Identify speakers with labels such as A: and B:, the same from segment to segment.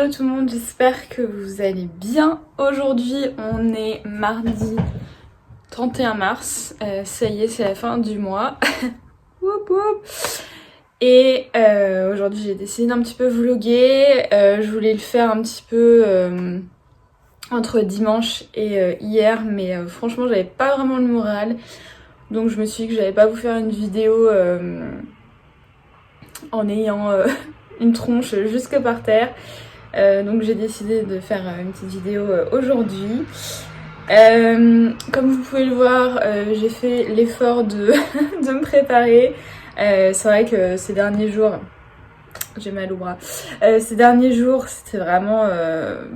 A: Hello tout le monde, j'espère que vous allez bien. Aujourd'hui on est mardi 31 mars, ça y est c'est la fin du mois. Woup woup. Et aujourd'hui j'ai décidé d'un petit peu vlogger, je voulais le faire un petit peu entre dimanche et hier, mais franchement j'avais pas vraiment le moral. Donc je me suis dit que j'allais pas vous faire une vidéo en ayant une tronche jusque par terre. Donc j'ai décidé de faire une petite vidéo aujourd'hui. Comme vous pouvez le voir, j'ai fait l'effort de, de me préparer. C'est vrai que ces derniers jours, j'ai mal au bras. Ces derniers jours, c'était vraiment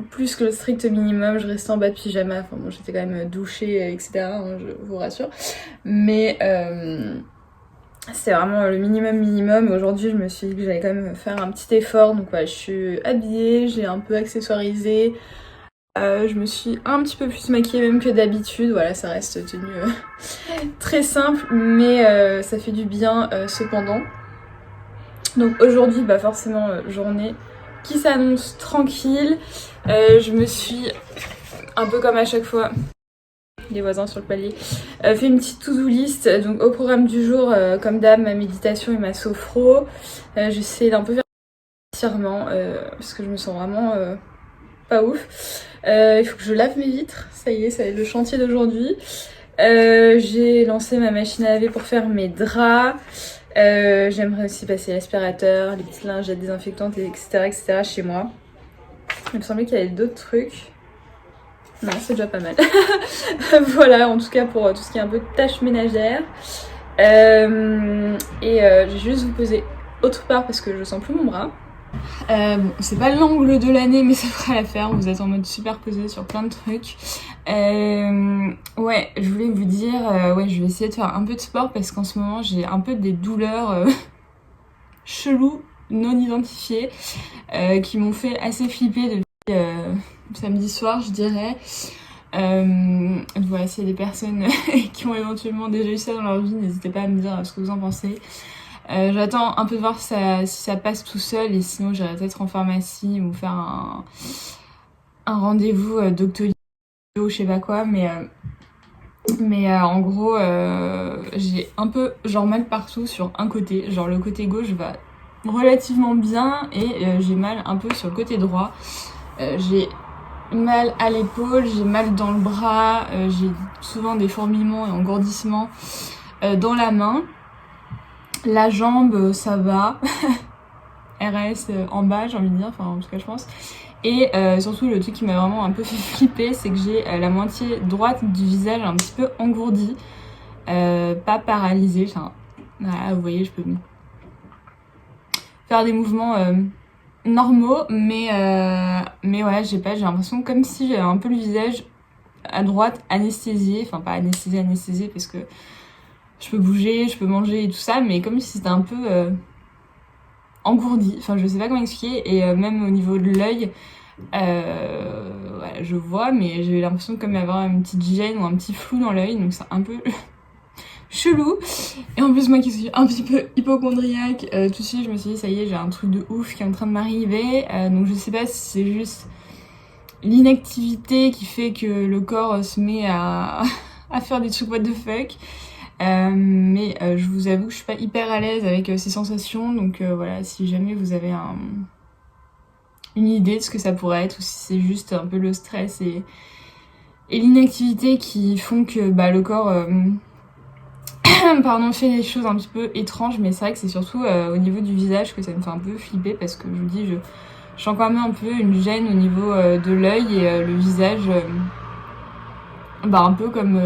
A: plus que le strict minimum. Je restais en bas de pyjama. Enfin bon, j'étais quand même douchée, etc. Hein, je vous rassure. Mais c'est vraiment le minimum. Aujourd'hui, je me suis dit que j'allais quand même faire un petit effort. Donc voilà, je suis habillée, j'ai un peu accessoirisé. Je me suis un petit peu plus maquillée même que d'habitude. Voilà, ça reste tenue très simple, mais ça fait du bien cependant. Donc aujourd'hui, bah forcément, journée qui s'annonce tranquille. Je me suis, un peu comme à chaque fois, les voisins sur le palier, fait une petite to-do list. Donc au programme du jour, comme d'hab, ma méditation et ma sophro. J'essaie d'un peu faire un étirement parce que je me sens vraiment pas ouf. Il faut que je lave mes vitres, ça y est, ça va être le chantier d'aujourd'hui. J'ai lancé ma machine à laver pour faire mes draps. J'aimerais aussi passer l'aspirateur, les petites lingettes désinfectantes, etc. chez moi. Il me semblait qu'il y avait d'autres trucs. Non, c'est déjà pas mal. Voilà, en tout cas pour tout ce qui est un peu de tâches ménagères. Je vais juste vous poser autre part parce que je sens plus mon bras. Bon, c'est pas l'angle de l'année, mais ça fera l'affaire. Vous êtes en mode superposé sur plein de trucs. Ouais, je voulais vous dire, ouais, je vais essayer de faire un peu de sport parce qu'en ce moment j'ai un peu des douleurs cheloues, non identifiées, qui m'ont fait assez flipper depuis samedi soir, je dirais. Voilà, s'il y a des personnes qui ont éventuellement déjà eu ça dans leur vie, n'hésitez pas à me dire ce que vous en pensez. J'attends un peu de voir si ça passe tout seul et sinon j'irai peut-être en pharmacie ou faire un rendez-vous Doctolib ou je sais pas quoi, mais en gros j'ai un peu genre mal partout sur un côté, genre le côté gauche va relativement bien et j'ai mal un peu sur le côté droit. J'ai mal à l'épaule, j'ai mal dans le bras, j'ai souvent des fourmillements et engourdissements dans la main. La jambe, ça va. RS en bas, j'ai envie de dire, enfin en tout cas je pense. Et surtout le truc qui m'a vraiment un peu fait flipper, c'est que j'ai la moitié droite du visage un petit peu engourdie. Pas paralysée, enfin voilà, vous voyez, je peux faire des mouvements normaux, mais ouais, j'ai l'impression comme si j'avais un peu le visage à droite anesthésié, enfin pas anesthésié parce que je peux bouger, je peux manger et tout ça, mais comme si c'était un peu engourdi, enfin je sais pas comment expliquer, et même au niveau de l'œil, voilà, je vois, mais j'ai l'impression de comme avoir une petite gêne ou un petit flou dans l'œil, donc c'est un peu chelou. Et en plus moi qui suis un petit peu hypochondriaque, tout de suite je me suis dit ça y est, j'ai un truc de ouf qui est en train de m'arriver, donc je sais pas si c'est juste l'inactivité qui fait que le corps se met à faire des trucs what the fuck. Mais je vous avoue que je suis pas hyper à l'aise avec ces sensations, donc voilà, si jamais vous avez une idée de ce que ça pourrait être, ou si c'est juste un peu le stress et l'inactivité qui font que bah, le corps pardon, fait des choses un petit peu étranges, mais c'est vrai que c'est surtout au niveau du visage que ça me fait un peu flipper, parce que je vous dis, je sens quand même un peu une gêne au niveau de l'œil et le visage bah, un peu comme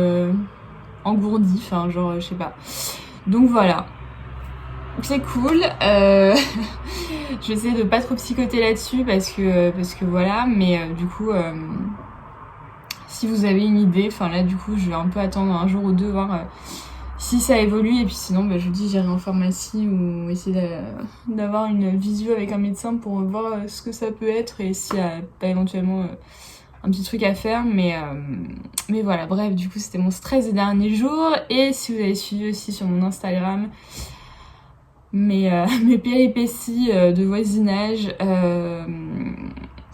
A: engourdi, enfin genre je sais pas. Donc voilà, c'est cool. Je vais essayer de pas trop psychoter là-dessus parce que voilà, mais du coup si vous avez une idée, enfin là du coup je vais un peu attendre un jour ou deux voir si ça évolue, et puis sinon bah, je vous dis j'irai en pharmacie ou essayer d'avoir une visio avec un médecin pour voir ce que ça peut être et s'il y a pas éventuellement un petit truc à faire, mais voilà, bref, du coup c'était mon stress des derniers jours. Et si vous avez suivi aussi sur mon Instagram mes péripéties de voisinage,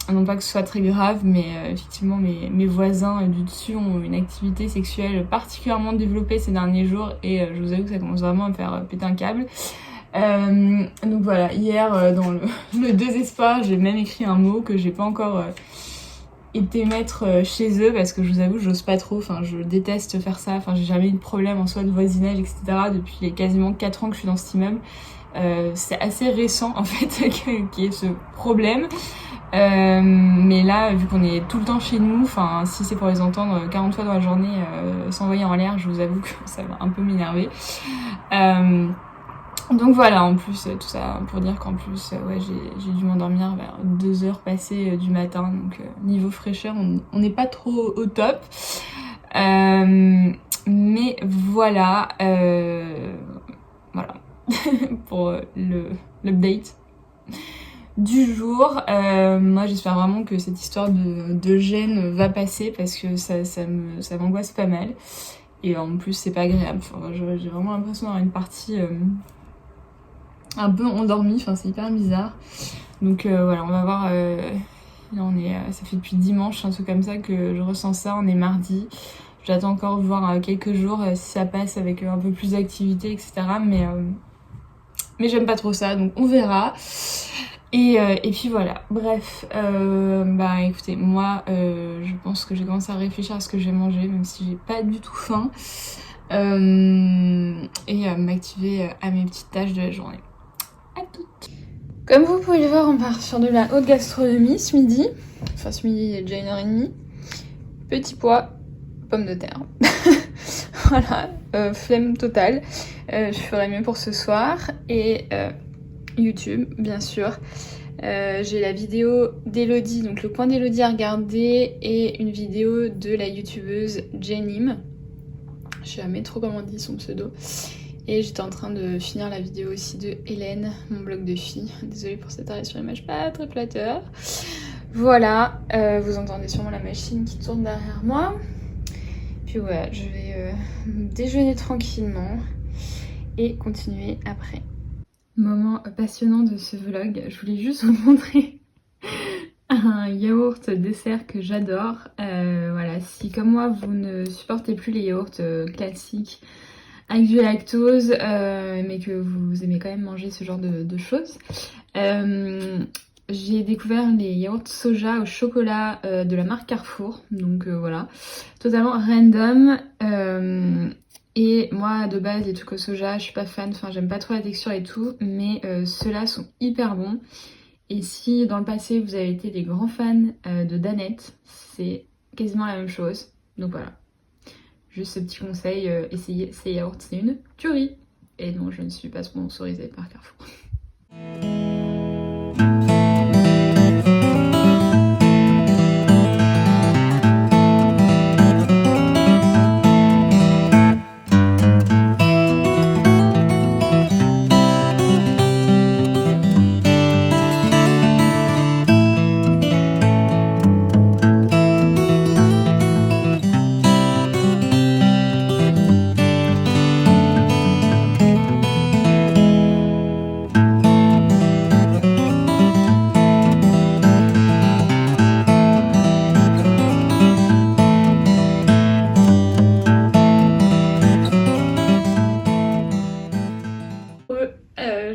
A: Non pas que ce soit très grave, mais effectivement mes voisins du dessus ont une activité sexuelle particulièrement développée ces derniers jours et je vous avoue que ça commence vraiment à me faire péter un câble. Donc voilà, hier dans le désespoir, j'ai même écrit un mot que j'ai pas encore été mettre chez eux parce que je vous avoue, j'ose pas trop, enfin je déteste faire ça, enfin j'ai jamais eu de problème en soi de voisinage, etc. depuis les quasiment 4 ans que je suis dans cet immeuble. C'est assez récent en fait qu'il y ait ce problème. Mais là, vu qu'on est tout le temps chez nous, enfin si c'est pour les entendre 40 fois dans la journée s'envoyer en l'air, je vous avoue que ça va un peu m'énerver. Donc voilà, en plus tout ça pour dire qu'en plus ouais, j'ai dû m'endormir vers 2h passées du matin, donc niveau fraîcheur on n'est pas trop au top. Mais voilà, voilà pour l'update du jour. Moi j'espère vraiment que cette histoire de gêne va passer parce que ça m'angoisse pas mal. Et en plus c'est pas agréable, enfin, j'ai vraiment l'impression d'avoir une partie un peu endormie, enfin c'est hyper bizarre. Donc voilà, on va voir, là ça fait depuis dimanche, un truc comme ça que je ressens ça, on est mardi. J'attends encore de voir quelques jours si ça passe avec un peu plus d'activité, etc. Mais j'aime pas trop ça, donc on verra. Et puis voilà, bref, bah écoutez, moi je pense que j'ai commencé à réfléchir à ce que je vais manger, même si j'ai pas du tout faim. Et m'activer à mes petites tâches de la journée. À toutes. Comme vous pouvez le voir, on part sur de la haute gastronomie ce midi. Enfin ce midi il est déjà 1h30. Petit pois, pommes de terre. Voilà, flemme totale. Je ferai mieux pour ce soir. Et YouTube, bien sûr. J'ai la vidéo d'Elodie, donc le coin d'Elodie à regarder, et une vidéo de la youtubeuse Jenim. Je sais jamais trop comment on dit son pseudo. Et j'étais en train de finir la vidéo aussi de Hélène, mon blog de filles. Désolée pour cet arrêt sur l'image pas très flatteur. Voilà, vous entendez sûrement la machine qui tourne derrière moi. Puis voilà, je vais déjeuner tranquillement et continuer après. Moment passionnant de ce vlog, je voulais juste vous montrer un yaourt dessert que j'adore. Voilà, si comme moi vous ne supportez plus les yaourts classiques avec du lactose, mais que vous aimez quand même manger ce genre de choses, j'ai découvert les yaourts soja au chocolat de la marque Carrefour, donc voilà, totalement random. Et moi de base les trucs au soja je suis pas fan, enfin j'aime pas trop la texture et tout, mais ceux-là sont hyper bons. Et si dans le passé vous avez été des grands fans de Danette, c'est quasiment la même chose, donc voilà. Juste ce petit conseil, essayez ces yaourts, c'est une tuerie. Et non, je ne suis pas sponsorisée par Carrefour.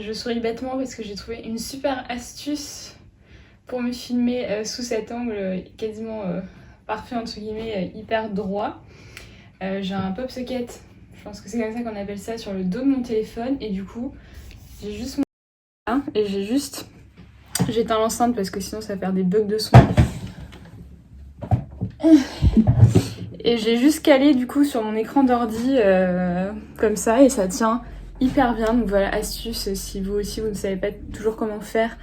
A: Je souris bêtement parce que j'ai trouvé une super astuce pour me filmer sous cet angle quasiment parfait entre guillemets, hyper droit. J'ai un pop socket, je pense que c'est comme ça qu'on appelle ça, sur le dos de mon téléphone, et du coup j'ai juste mon... et j'éteins l'enceinte parce que sinon ça va faire des bugs de son. Et j'ai juste calé du coup sur mon écran d'ordi comme ça, et ça tient hyper bien. Donc voilà, astuce si vous aussi vous ne savez pas toujours comment faire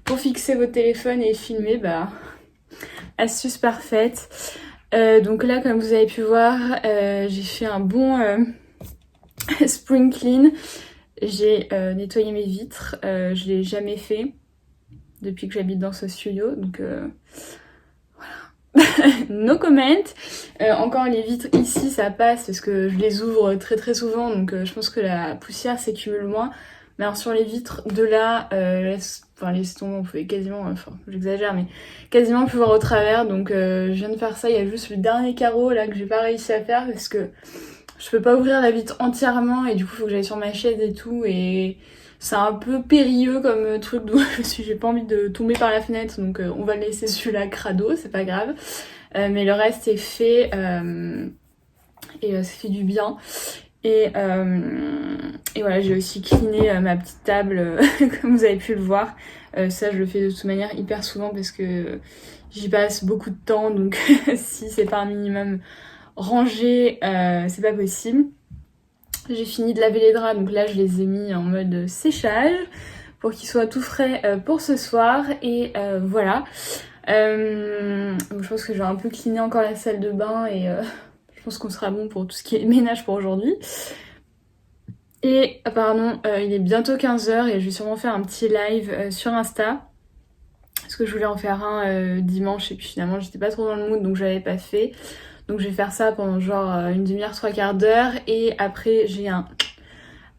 A: pour fixer votre téléphone et filmer, bah astuce parfaite. Donc là, comme vous avez pu voir, j'ai fait un bon spring clean. J'ai nettoyé mes vitres, je l'ai jamais fait depuis que j'habite dans ce studio, donc voilà. No comment. Encore les vitres ici ça passe parce que je les ouvre très très souvent, donc je pense que la poussière s'accumule moins. Mais alors sur les vitres de là, laisse tomber, on pouvait quasiment, enfin j'exagère, mais quasiment plus voir au travers. Donc je viens de faire ça, il y a juste le dernier carreau là que j'ai pas réussi à faire parce que je peux pas ouvrir la vitre entièrement et du coup faut que j'aille sur ma chaise et tout, et c'est un peu périlleux comme truc, donc j'ai pas envie de tomber par la fenêtre, donc on va laisser celui-là crado, c'est pas grave. Mais le reste est fait et ça fait du bien. Et voilà, j'ai aussi cleané ma petite table comme vous avez pu le voir. Ça je le fais de toute manière hyper souvent parce que j'y passe beaucoup de temps, donc si c'est pas un minimum rangé, c'est pas possible. J'ai fini de laver les draps, donc là je les ai mis en mode séchage pour qu'ils soient tout frais pour ce soir. Et voilà. Donc je pense que je vais un peu cleaner encore la salle de bain et je pense qu'on sera bon pour tout ce qui est ménage pour aujourd'hui. Et pardon, il est bientôt 15h et je vais sûrement faire un petit live sur Insta. Parce que je voulais en faire un dimanche et puis finalement j'étais pas trop dans le mood, donc je l'avais pas fait. Donc je vais faire ça pendant genre une demi-heure, 3/4 d'heure. Et après j'ai un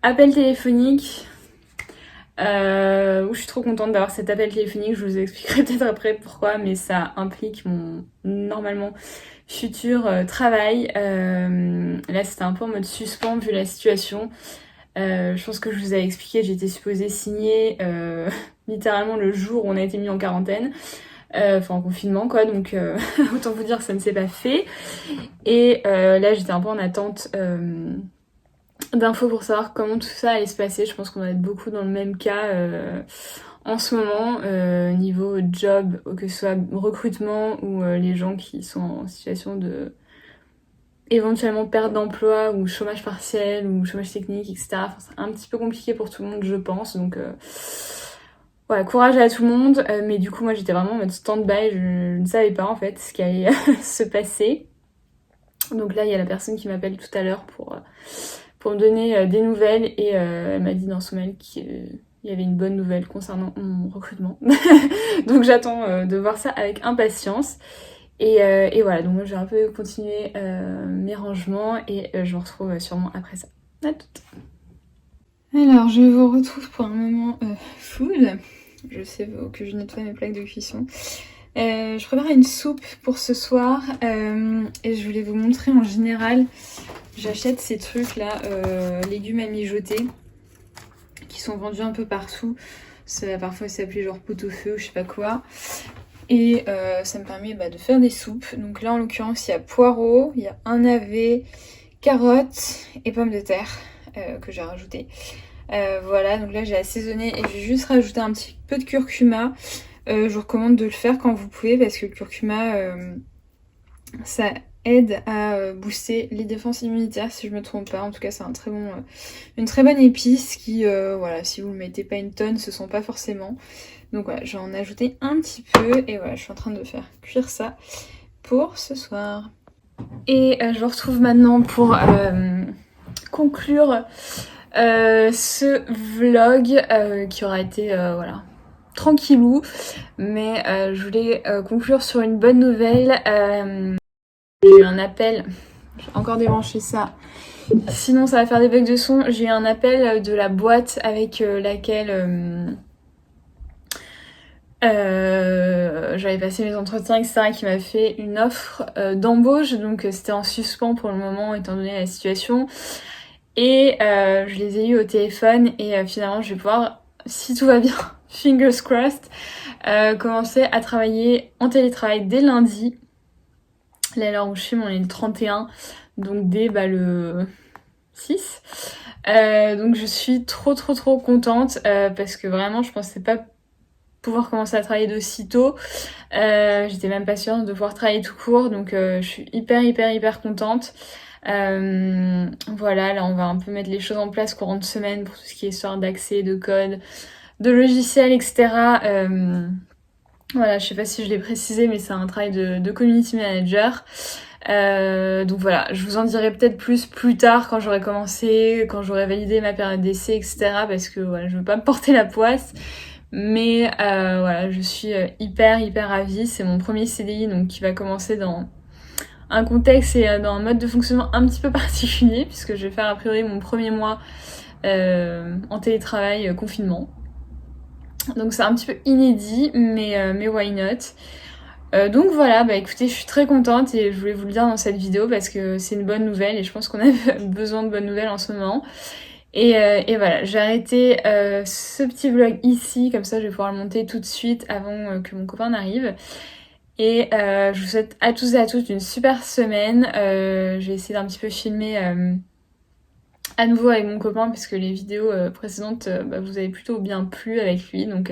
A: appel téléphonique où je suis trop contente d'avoir cet appel téléphonique. Je vous expliquerai peut-être après pourquoi, mais ça implique mon normalement futur travail. Là c'était un peu en mode suspens vu la situation. Je pense que je vous avais expliqué, j'étais supposée signer littéralement le jour où on a été mis en quarantaine. Enfin en confinement quoi, donc autant vous dire que ça ne s'est pas fait. Et là j'étais un peu en attente d'infos pour savoir comment tout ça allait se passer. Je pense qu'on va être beaucoup dans le même cas en ce moment, niveau job, que ce soit recrutement ou les gens qui sont en situation de éventuellement perte d'emploi ou chômage partiel ou chômage technique, etc. Enfin, c'est un petit peu compliqué pour tout le monde je pense, donc voilà, courage à tout le monde. Mais du coup moi j'étais vraiment en mode stand-by, je ne savais pas en fait ce qui allait se passer. Donc là il y a la personne qui m'appelle tout à l'heure pour me donner des nouvelles et elle m'a dit dans son mail qu'il y avait une bonne nouvelle concernant mon recrutement. Donc j'attends de voir ça avec impatience. Et voilà, donc moi je vais un peu continuer mes rangements et je vous retrouve sûrement après ça. À toutes. Alors je vous retrouve pour un moment food. Je sais que je nettoie mes plaques de cuisson. Je prépare une soupe pour ce soir et je voulais vous montrer en général. J'achète ces trucs là, légumes à mijoter, qui sont vendus un peu partout. Ça, parfois ça s'appelait genre pot-au-feu ou je sais pas quoi. Et ça me permet de faire des soupes. Donc là en l'occurrence il y a poireaux, il y a un navet, carottes et pommes de terre que j'ai rajouté. Voilà, donc là j'ai assaisonné et j'ai juste rajouté un petit peu de curcuma. Je vous recommande de le faire quand vous pouvez parce que le curcuma ça aide à booster les défenses immunitaires si je me trompe pas. En tout cas c'est une très bonne épice qui voilà, si vous le mettez pas une tonne se sent pas forcément. Donc voilà, je vais en ajouter un petit peu et voilà, je suis en train de faire cuire ça pour ce soir. Et je vous retrouve maintenant pour conclure ce vlog qui aura été voilà, tranquillou, mais je voulais conclure sur une bonne nouvelle. J'ai eu un appel, j'ai encore débranché ça, sinon ça va faire des bugs de son. J'ai eu un appel de la boîte avec laquelle j'avais passé mes entretiens, etc., qui m'a fait une offre d'embauche, donc c'était en suspens pour le moment étant donné la situation. Et je les ai eu au téléphone et finalement je vais pouvoir, si tout va bien, fingers crossed, commencer à travailler en télétravail dès lundi. Là à l'heure où je filme on est le 31, donc dès le 6. Donc je suis trop contente parce que vraiment je pensais pas pouvoir commencer à travailler de sitôt. J'étais même pas sûre de pouvoir travailler tout court, donc je suis hyper contente. Voilà, là on va un peu mettre les choses en place courant de semaine pour tout ce qui est histoire d'accès, de code, de logiciels, etc. Voilà, je sais pas si je l'ai précisé, mais c'est un travail de community manager. Donc voilà, je vous en dirai peut-être plus tard quand j'aurai commencé, quand j'aurai validé ma période d'essai, etc. Parce que voilà, je veux pas me porter la poisse. Mais voilà, je suis hyper ravie. C'est mon premier CDI, donc qui va commencer dans un contexte et dans un mode de fonctionnement un petit peu particulier, puisque je vais faire a priori mon premier mois en télétravail confinement. Donc c'est un petit peu inédit, mais why not. Donc voilà, bah écoutez, je suis très contente et je voulais vous le dire dans cette vidéo parce que c'est une bonne nouvelle et je pense qu'on a besoin de bonnes nouvelles en ce moment. Et voilà, j'ai arrêté ce petit vlog ici, comme ça je vais pouvoir le monter tout de suite avant que mon copain n'arrive. Et je vous souhaite à tous et à toutes une super semaine. Je vais essayer d'un petit peu filmer à nouveau avec mon copain puisque les vidéos précédentes vous avez plutôt bien plu avec lui. Donc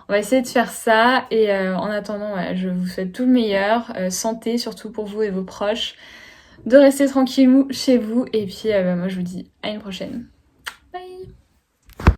A: on va essayer de faire ça. Et en attendant, voilà, je vous souhaite tout le meilleur. Santé surtout pour vous et vos proches. De rester tranquillou chez vous. Et puis moi je vous dis à une prochaine. Bye.